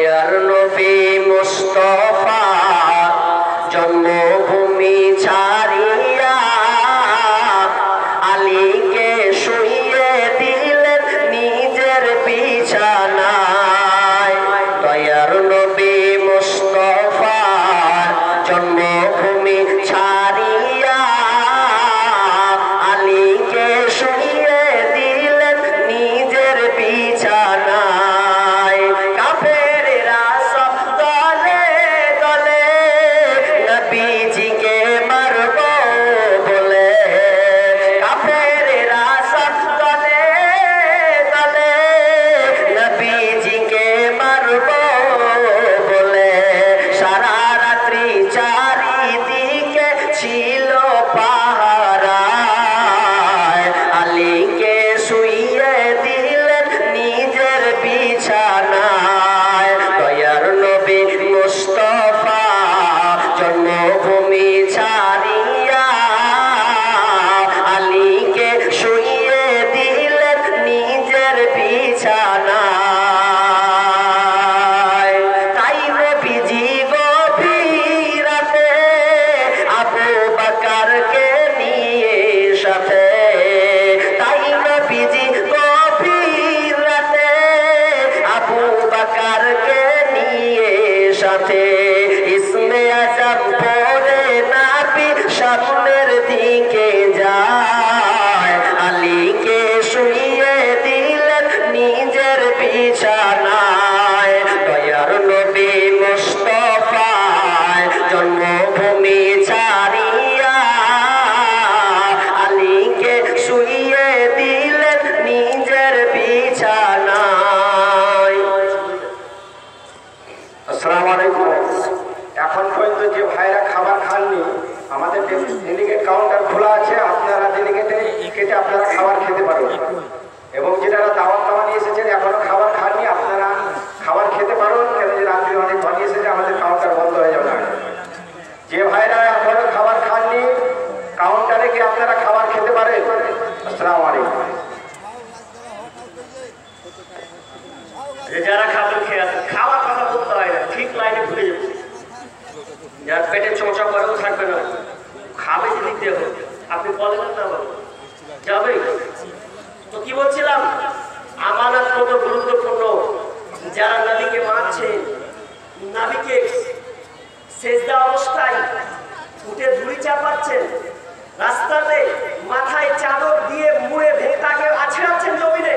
দয়ার নবী মুস্তাফা জন্মভূমি ছাড়িয়া আলীকে শুইয়ে দিলেন নিজের বিছানায়। দয়ার নবী মুস্তাফা জন্মভূমি ছাড়িয়া আলীকে শুইয়ে দিলেন নিজের বিছানায়। কাফেররা সব দলে দলে নবীজিকে মারব বলে, কাফেররা সব দলে দলে নবীজিকে মারব বলে সারা রাত্রি চারিদিকে ছিল পাহারায়। আলীকে শুইয়ে দিলেন নিজের বিছানায়। দয়ার নবী মুস্তাফা জন্মভূমি ছাড়িয়া আলীকে শুইয়ে দিলেন নিজের বিছানায়। তাই নবীজি গভীর রাতে আবু বকরকে নিয়ে সাথে, তাই নবীজি গভীর রাতে আবু বকরকে নিয়ে সাথে ইসমে আজম পড়ে নবী সামনের দিকে যায়। আলীকে শুইয়ে দিলেন নিজের বিছানায়। দয়ার নবী মুস্তাফা জন্মভূমি ছাড়িয়া আলীকে শুইয়ে দিলেন নিজের বিছানায়। আসসালামু আলাইকুম। এখন পর্যন্ত যে ভাইরা খাবার খাননি, আমাদের ডেলিগেট কাউন্টার খোলা আছে, আপনারা ডেলিগেটে কেটে আপনারা খাবার খেতে পারবেন। এবং যেনারা দাওয়াত নিয়ে এসেছেন এখনো খাবার খাননি, আপনারা খাবার খেতে পারবেন, কেন যে রাত্রি অনেক বানিয়ে এসেছে, আমাদের কাউন্টার বন্ধ হয়ে যাবে। যে ভাইরা এখনো খাবার খাননি কাউন্টারে গিয়ে আপনারা খাবার খেতে পারেন। আসসালামু আলাইকুম। যারা খাবার খেয়ে আসেন খাওয়ার কথা বলতে হয় না, ঠিক লাইনে ঢুকে যাবে। যার পেটে চোঁচা করেও থাকবে না, খাবে যদি দেহ আপনি বলেন না বলেন যাবে। তো কি বলছিলাম, আমানত কত গুরুত্বপূর্ণ। যারা নবীকে মানছেন, নবীকে সেজদা অবস্থায় উঠে ধুলি চাপাচ্ছেন, রাস্তাতে মাথায় চাদর দিয়ে মুড়ে ভেঙে তাকে আছড়াচ্ছেন জমিনে,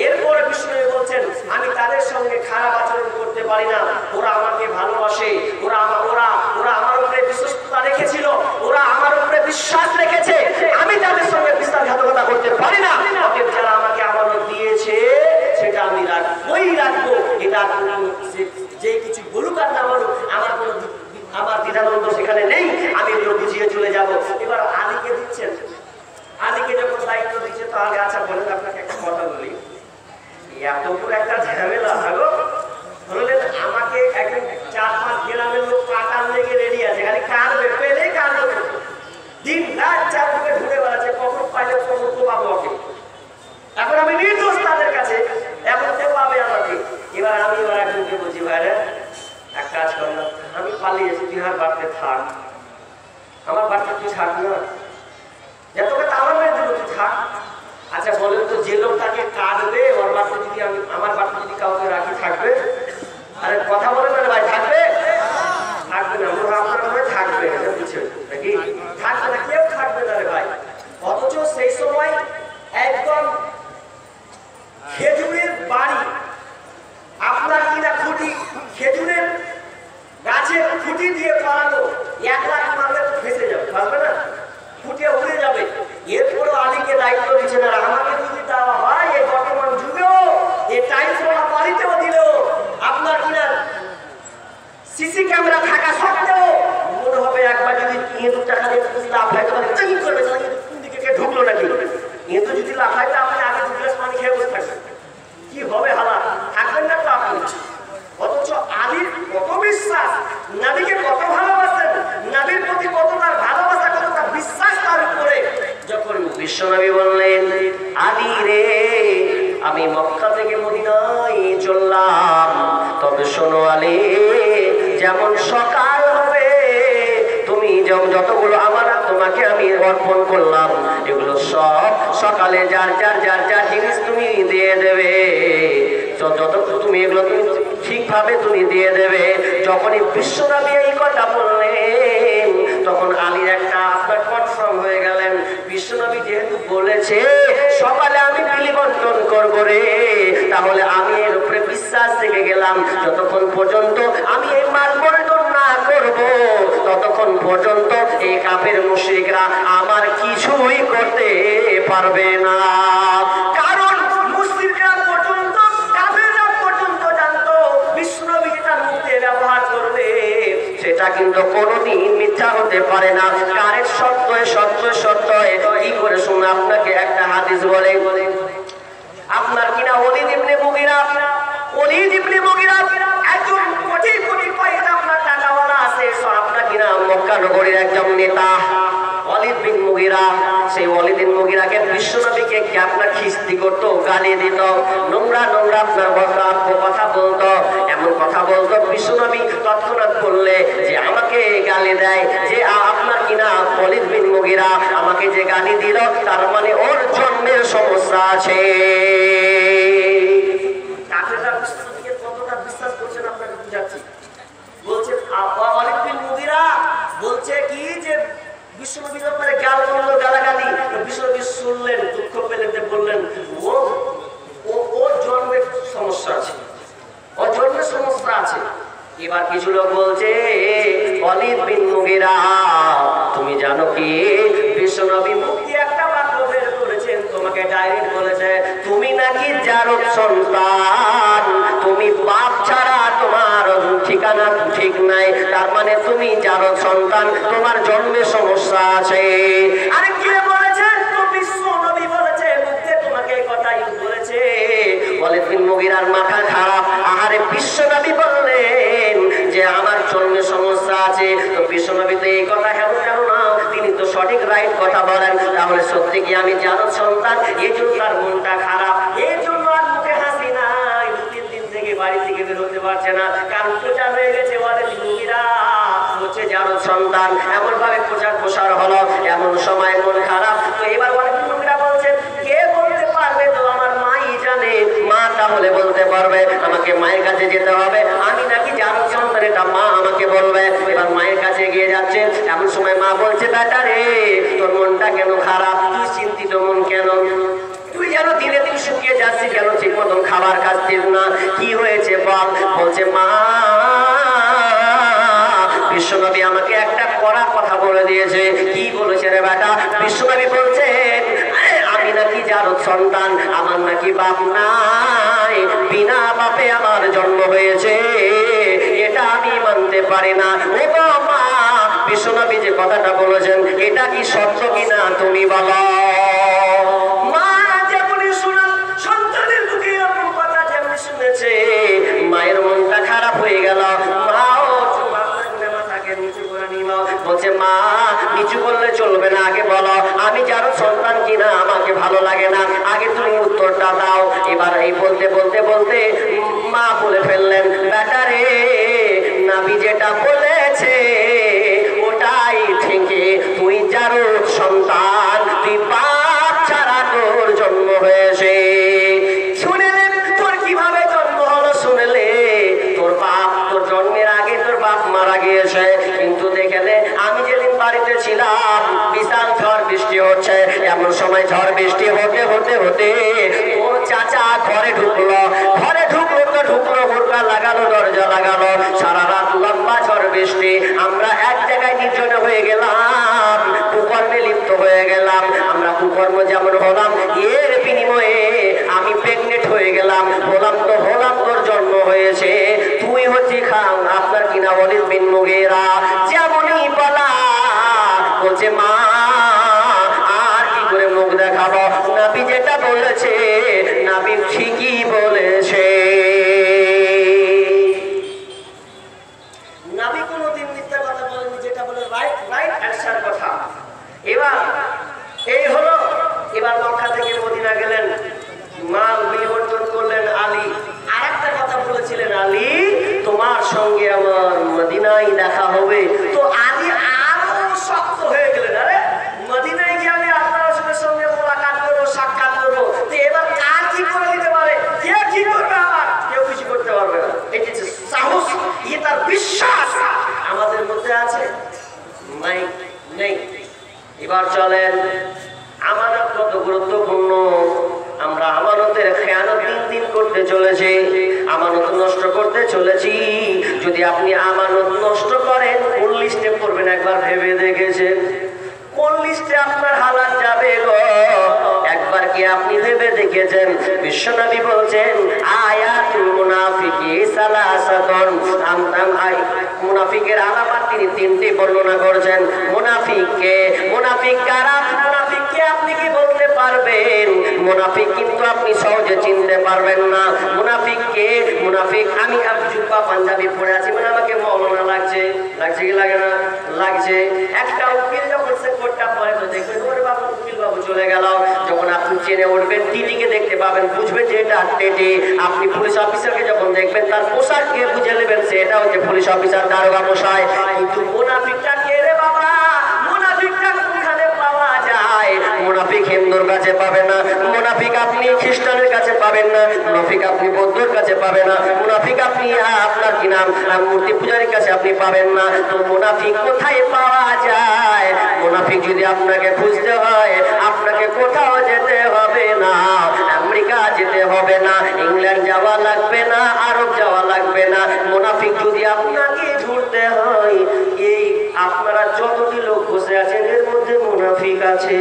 এরপরে বিষ্ণু বলছেন আমি তাদের সঙ্গে খারাপ আচরণ করতে পারি না, ওরা আমাকে ভালোবাসে, ওরা আমার উপরে বিশ্বস্ততা রেখেছিল, ওরা আমার উপরে বিশ্বাস রেখেছে, আমি তাদের সঙ্গে বিশ্বাসঘাতকতা করতে পারি না। যারা আমাকে আমানত দিয়েছে সেটা আমি রাখবো। এটা যে কিছু বলুক আর না বলুক আমার দ্বিধাদ্বন্দ্ব সেখানে নেই, আমি এগুলো বুঝিয়ে চলে যাব। এবার আলীকে দিচ্ছেন, আলীকে যখন দায়িত্ব দিচ্ছে তাহলে আচ্ছা বলেন আপনাকে একটা কথা বলি, এত বড় একটা ঝামেলা হলো বললেন আমাকে একজন 4-5 গ্রামের লোক কাটার লেগে রেডি আছে, খালি কাঁদবে, পেলে কাঁদবে, দিন রাত চারদিকে ঘুরে বেড়াচ্ছে, কখন পাইলে কখন তো পাবো ওকে। এখন আমি নির্দোষ তাদের কাছে, এখন কেউ পাবে আমাকে। এবার একজনকে বলছি ভাইরা এক কাজ কর না, আমি পালিয়েছি, তুই আর বাড়তে থাক, আমার বাড়তে তুই থাক না, যতকে আমার মেয়ে দিল তুই থাক। আচ্ছা বলেন তো, যে লোক তাকে কাঁদবে ওর বাড়তে যদি আমার বাড়তে যদি কাউকে রাখি থাকবে? আরে কথা বলেন না ভাই, থাকবে? থাকবে না, আপনার মনে থাকবে বুঝছেন নাকি? থাকবে না, কেউ থাকবে না রে ভাই। অথচ সেই সময় একদম খেজুরের বাড়ি, আপনার কিনা খুঁটি, খেজুরের গাছের খুঁটি দিয়ে করানো, 1 লাখ মারলে তো ফেসে যাবে, পারবে না, ফুটিয়ে উড়ে যাবে। এরপরও আলীকে দায়িত্ব দিচ্ছে না, আমাকে যদি দেওয়া হয় এই বর্তমান যুগেও এই টাইলস বাড়িতেও দিলেও আপনার কিনা সিসি ক্যামেরা থাকা সত্ত্বেও মনে হবে একবার যদি ইঁদুর টাকা দিয়ে লাফায় তোমাকে চিং করবে, কোন দিকে কে ঢুকলো নাকি, ইঁদুর যদি লাফায় তো আপনি আগে 2 গ্লাস পানি খেয়ে বসে থাকবেন, কি হবে হালা, থাকবেন না তো আপনি। অথচ আলীর কত বিশ্বাস, নবীকে কত ভালোবাসেন, নবীর প্রতি কত তার ভালোবাসা, কত তার বিশ্বাস তার উপরে। যখন বিশ্বনবী বললেন আলী রে আমি মক্কা থেকে মদিনায় চললাম, তবে শোনো আলী, যেমন সকাল হবে তুমি যতগুলো আমানত তোমাকে আমি অর্পণ করলাম এগুলো সব সকালে যার যার যার যার জিনিস তুমি দিয়ে দেবে। যত তুমি এগুলো তুমি ঠিকভাবে তুমি দিয়ে দেবে। যখনই বিশ্বনবী এই কথা বললেন তখন আলীর একটা আপনার কনফার্ম হয়ে গেলেন, বিশ্বনবী যেহেতু বলেছে সকালে আমি বিলি বন্টন করবো রে, তাহলে আমি এর উপরে বিশ্বাস থেকে গেলাম। যতক্ষণ পর্যন্ত আমি এই মাল বন্টন না করব ততক্ষণ পর্যন্ত এই কাফের মুশরিকরা আমার কিছুই করতে পারবে না। কারণ মুশরিকরা পর্যন্ত কাফেররা পর্যন্ত জানতো বিশ্বনবী যেটা মুখে ব্যবহার করবে সেটা কিন্তু কোনোদিন মিথ্যা হতে পারে না। কারের সত্য সত্য সত্য কি করে শুনে আপনাকে একটা হাদিস বলে, আপনার কিনা ওলীদ ইবনে মুগীরা একজন কোটি কোটি পয়সা আপনার টাকাওয়ালা আছে, আপনার কিনা মক্কা নগরীর একজন নেতা ওলীদ বিন মুগীরা। সেই ওলীদ বিন মুগীরাকে বিশ্বনবীকে কি আপনার খিস্তি করত, গালি দিত, নোংরা নোংরা আপনার কথা বলতো, এমন কথা বলতো বিশ্বনবী তৎক্ষণাৎ বললে যে আমাকে গালি দেয়, যে আপনার কিনা ওলীদ বিন মুগীরা আমাকে যে গালি দিল তার মানে ওর জন্মের সমস্যা আছে। কাফেররা বিশ্বনবীকে কতটা বিশ্বাস করছেন আপনাকে বুঝাচ্ছি। বলছে ওলীদ বিন মুগীরা বলছে কি যে বিশ্বনবীর ব্যাপারে গালাগালি বিশ্বনবী শুনলেন, দুঃখ পেলেন, বললেন ওর জন্মের সমস্যা আছে, ওর জন্মের সমস্যা আছে। এবার কিছু লোক বলছে ওলীদ বিন মুগীরা তুমি জানো কি বিশ্বনবী মুক্তি একটা বাক্য বের করেছেন, তোমাকে ডাইরেক্ট বলেছে তুমি নাকি জারদ সন্তান, তুমি বাপ ছাড়া তোমার ঠিকানা ঠিক নাই, তার মানে তুমি জারদ সন্তান, তোমার জন্মের সমস্যা আছে। আরে কে বলেছে? তো বিশ্বনবী বলেছে, মুখে তোমাকে কথাই বলেছে। ওলীদ বিন মুগীরার মাথা খারাপ। আহারে বিশ্বনবী বললেন যে আমার জন্মের সমস্যা আছে, তো বিশ্বনবী তো এই কথা কেন না, তিনি তো সঠিক রাইট কথা বলেন, তাহলে সত্যি কি আমি জারদ সন্তান? এই জন্য তার মনটা খারাপ, এই জন্য আর মুখে হাসি নাই, 2-3 দিন থেকে বাড়ি থেকে বের হতে পারছে না, কারণ প্রচার হয়ে গেছে ওলীদ বিন মুগীরা হচ্ছে জারদ সন্তান, এমন ভাবে প্রচার হলো, এমন সময় মন খারাপ। তো এবার ওলীদ বিন মুগীরা বলছেন কে বলতে পারবে? তো আমার মাই জানে, মা তাহলে বলতে পারবে, আমাকে মায়ের কাছে যেতে হবে, আমি নাকি জারদ সন্তান এটা মা আমাকে বলবে। এবার মায়ের কাছে গিয়ে যাচ্ছে, এমন সময় মা বলছে বেটা রে তোর মনটা কেন খারাপ, তুই চিন্তিত মন কেন, তুই যেন দিনে দিন শুকিয়ে যাচ্ছিস কেন, ঠিক মতন খাবার খাচ্ছিস না, কি হয়েছে বল? বলছে মা বিশ্বনবী আমাকে একটা কড়া কথা বলে দিয়েছে। কি বলেছে রে বেটা? বিশ্বনবী বলছেন আমি নাকি জারদ সন্তান, আমার নাকি বাপ নাই, বিনা বাপে আমার জন্ম হয়েছে, এটা আমি মানতে পারি না। ও মা বিশ্বনবী যে কথাটা বলেছেন এটা কি সত্য কিনা তুমি বলো। মা যেমনি শোনা সন্তানের মুখে এরকম কথা যেমনি শুনেছে মায়ের মনটা খারাপ হয়ে গেল। মাও মাথাকে নিচু করে নিল, বলছে মা নিচু করলে চলবে না, আগে বলো আমি জারদ সন্তান কিনা, আমাকে ভালো লাগে না, আগে তুমি উত্তরটা দাও। এবার এই বলতে বলতে বলতে মা বলে ফেললেন বেটা রে নবী যেটা বলেছে ওটাই ঠিকই, তুই জারদ সন্তান, তুই বাপ ছাড়া তোর জন্ম হয়েছে। শুনেলে তোর কিভাবে জন্ম হলো, শুনেলে তোর বাপ তোর জন্মের আগে তোর বাপ মারা গিয়েছে, কিন্তু দেখেলে আমি যেদিন বাড়িতে ছিলাম বিশাল ঝড় বৃষ্টি হচ্ছে, এমন সময় ঝড় বৃষ্টি হতে হতে হতে তোর চাচা ঘরে ঢুকলো তো ঢুকলো, হুড়কা লাগালো, দরজা লাগালো, সারা রাত লম্বা ঝড় বৃষ্টি, আমরা এক জায়গায় নির্জন হয়ে গেলাম, কুকর্মে লিপ্ত হয়ে গেলাম। আমরা কুকর্ম যেমন হলাম, এর বিনিময়ে আমি প্রেগনেন্ট হয়ে গেলাম, হলাম তোর জন্ম হয়েছে, তুই হচ্ছি খান আপনার কিনা ওলীদ বিন মুগীরা। যেমনই বলা বলছে মা আর কি করে মুখ দেখাবো, নবী যেটা বলেছে নবী ঠিকই বলেছে, নবী কোনোদিন মিথ্যা কথা বলেনি, যেটা বলে রাইট অ্যানসার কথা। এবার এই হলো, এবার মক্কা থেকে মদিনা গেলেন, মাল বিলি বন্টন করলেন। আলী আর একটা কথা বলেছিলেন, আলী এবার চলেন, আমানত কত গুরুত্বপূর্ণ। আমরা আমানতের খেয়ানত দিন দিন করতে চলেছি, আমানত নষ্ট করতে চলেছি। যদি আপনি আমানত নষ্ট করেন, কোন লিস্টে পড়বেন একবার ভেবে দেখেছেন? কোন লিস্টে আপনার হালাত যাবে গো? একবার কি আপনি ভেবে দেখেছেন? বিশ্বনবী বলছেন আয়াতুল মুনাফিকি সালাসাতুন, মুনাফিকের আলামত তিনি তিনটি বর্ণনা করেছেন। মুনাফিক কারা? মুনাফিককে আপনি কি বলতে পারবেন? মুনাফিক কিন্তু আপনি সহজে চিনতে পারবেন না। মুনাফিক আমি জুব্বা পাঞ্জাবি পরে আছি মানে আমাকে মৌলানা লাগছে কি লাগে না? লাগছে। একটা উকিল যখন সে কোটটা পরে তো দেখবেন ওরে বাবু উকিল বাবু চলে গেল। যখন আপনি চেনে উঠবেন, টিটিকে দেখতে পাবেন, বুঝবেন যে এটা টেটি। আপনি পুলিশ অফিসারকে যখন দেখবেন, তার পোশাককে বুঝে নেবেন সেটা হচ্ছে পুলিশ অফিসার, দারোগা মশাই। কিন্তু মুনাফিকটা কে রে বাবা? মুনাফিকটা কোনখানে পাওয়া যায়? মুনাফিক হিন্দুর কাছে পাবে না, মুনাফিক আপনি খ্রিস্টানের কাছে পাবেন না, মুনাফিক আপনি বৌদ্ধর কাছে পাবেন না, মুনাফিক আপনি আপনার কি নাম মূর্তি পূজারীর কাছে আপনি পাবেন না। তো মুনাফিক কোথায় পাওয়া যায়? মুনাফিক যদি আপনাকে খুঁজতে হয়, আপনাকে কোথাও যেতে হবে না, আমেরিকা যেতে হবে না, ইংল্যান্ড যাওয়া লাগবে না, আরব যাওয়া লাগবে না। মুনাফিক যদি আপনাকে ধরতে হয়, এই আপনারা যতটি লোক বসে আছেন এর মধ্যে মুনাফিক আছে।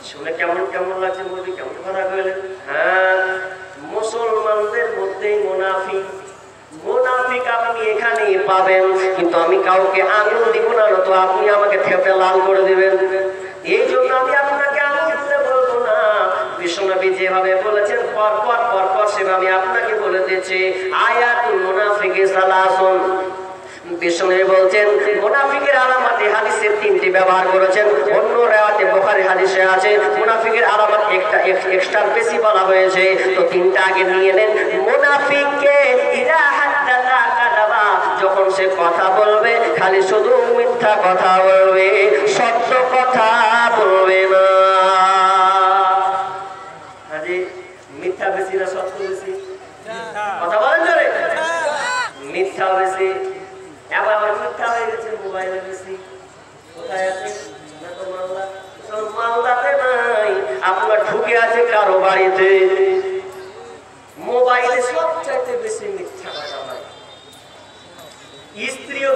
শুনে কেমন কেমন লাগছে? বলবি কেমন কথা কইলেন? হ্যাঁ, মুসলমানদের মধ্যেই মুনাফিক আপনি এখানেই পাবেন। কিন্তু আমি কাউকে আঙুল দিব না, তো আপনি আমাকে থেপে লাল করে দিবেন। এই জন্য আমি আপনাকে আঙুল দিতে বলবো না। বিশ্বনবী যেভাবে বলেছেন পর সেভাবে আপনাকে বলে দিয়েছে আয়াতুল মুনাফিকি সালাসুন। বিশ্বনবী বলছেন মুনাফিকের আলামতে হাদিসের তিনটি ব্যবহার করেছেন। অন্য রাওয়াতে বুখারী হাদিসে আছে মুনাফিকের আলামত একটা এক্সট্রা বেশি বলা হয়েছে, তো তিনটা আগে নিয়ে নেন। মুনাফিককে ইদা হাদাসা কাযাবা, যখন সে কথা বলবে খালি শুধু মিথ্যা কথা বলবে, সত্য কথা বলবে না। হাজি মিথ্যা বেশি না সত্য বেশি? কথা বলেন জোরে। মিথ্যা বেশি। এবার মিথ্যা হয়ে গেছে মোবাইলে বেশি। কোথায় আছে? মালদাতে নাই, আপনার ঢুকে আছে কারো বাড়িতে। মোবাইলে সবচাইতে বেশি মিথ্যা কথা হয়। স্ত্রীও